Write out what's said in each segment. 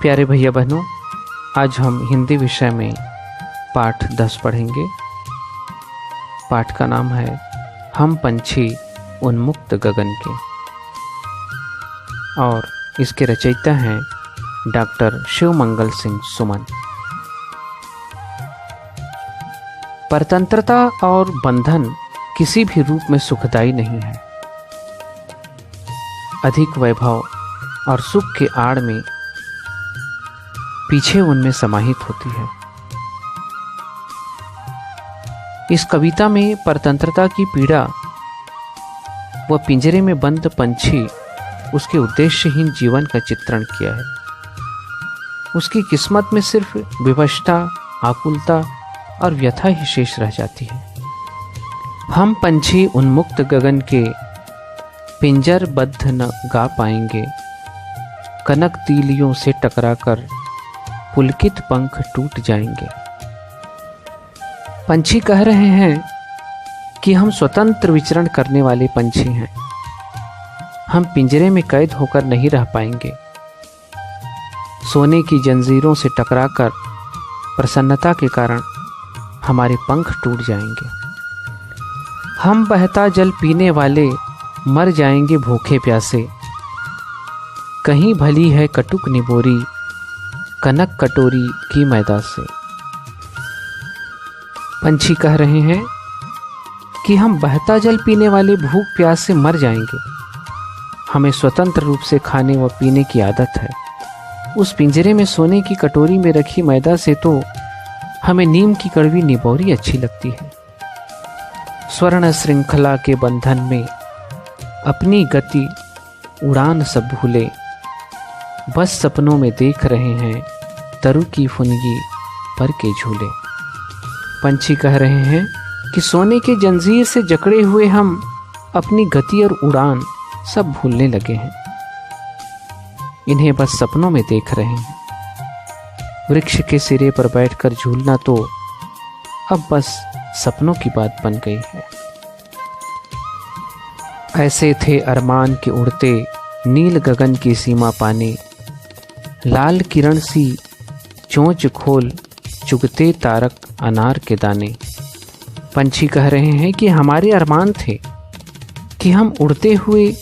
प्यारे भैया बहनों, आज हम हिंदी विषय में पाठ 10 पढ़ेंगे। पाठ का नाम है हम पंछी उन्मुक्त गगन के और इसके रचयिता हैं डॉक्टर शिवमंगल सिंह सुमन। परतंत्रता और बंधन किसी भी रूप में सुखदायी नहीं है। अधिक वैभव और सुख के आड़ में पीछे उनमें समाहित होती है। इस कविता में परतंत्रता की पीड़ा व पिंजरे में बंद पंछी उसके उद्देश्यहीन जीवन का चित्रण किया है। उसकी किस्मत में सिर्फ विवशता, आकुलता और व्यथा ही शेष रह जाती है। हम पंछी उन्मुक्त गगन के पिंजर बद्ध न गा पाएंगे, कनक तीलियों से टकराकर पुलकित पंख टूट जाएंगे। पंछी कह रहे हैं कि हम स्वतंत्र विचरण करने वाले पंछी हैं। हम पिंजरे में कैद होकर नहीं रह पाएंगे। सोने की जंजीरों से टकराकर प्रसन्नता के कारण हमारे पंख टूट जाएंगे। हम बहता जल पीने वाले मर जाएंगे भूखे प्यासे। कहीं भली है कटुक निबोरी कनक कटोरी की मैदा से। पंछी कह रहे हैं कि हम बहता जल पीने वाले भूख प्यास से मर जाएंगे। हमें स्वतंत्र रूप से खाने व पीने की आदत है। उस पिंजरे में सोने की कटोरी में रखी मैदा से तो हमें नीम की कड़वी निबोरी अच्छी लगती है। स्वर्ण श्रृंखला के बंधन में अपनी गति उड़ान सब भूले, बस सपनों में देख रहे हैं तरु की फुनगी पर के झूले। पंछी कह रहे हैं कि सोने के जंजीर से जकड़े हुए हम अपनी गति और उड़ान सब भूलने लगे हैं। इन्हें बस सपनों में देख रहे हैं। वृक्ष के सिरे पर बैठकर झूलना तो अब बस सपनों की बात बन गई है। ऐसे थे अरमान के उड़ते नील गगन की सीमा पाने, लाल किरण सी चोंच खोल चुगते तारक अनार के दाने। पंछी कह रहे हैं कि हमारे अरमान थे कि हम उड़ते हुए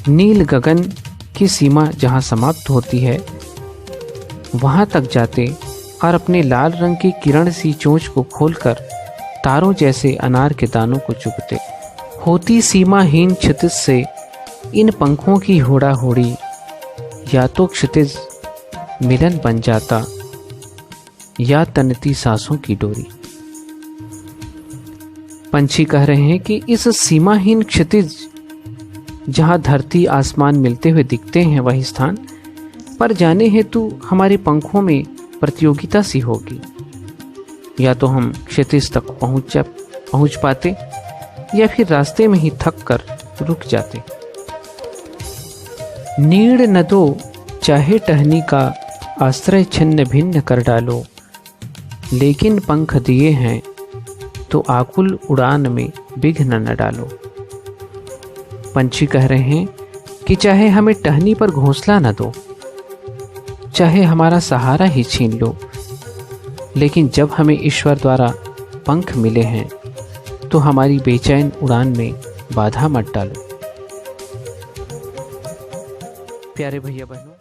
नील गगन की सीमा जहाँ समाप्त होती है वहाँ तक जाते और अपने लाल रंग की किरण सी चोंच को खोलकर तारों जैसे अनार के दानों को चुगते। होती सीमाहीन क्षितिज से इन पंखों की होड़ा होड़ी, या तो क्षितिज मिलन बन जाता या तनती सांसों की डोरी। पंछी कह रहे हैं कि इस सीमाहीन क्षितिज जहाँ धरती आसमान मिलते हुए दिखते हैं वही स्थान पर जाने हेतु हमारे पंखों में प्रतियोगिता सी होगी। या तो हम क्षितिज तक पहुंच पाते या फिर रास्ते में ही थक कर रुक जाते। नीड़ न दो चाहे टहनी का आश्रय छिन्न भिन्न कर डालो, लेकिन पंख दिए हैं तो आकुल उड़ान में विघ्न न डालो। पंछी कह रहे हैं कि चाहे हमें टहनी पर घोंसला न दो, चाहे हमारा सहारा ही छीन लो, लेकिन जब हमें ईश्वर द्वारा पंख मिले हैं तो हमारी बेचैन उड़ान में बाधा मत डालो। प्यारे भैया बहनों,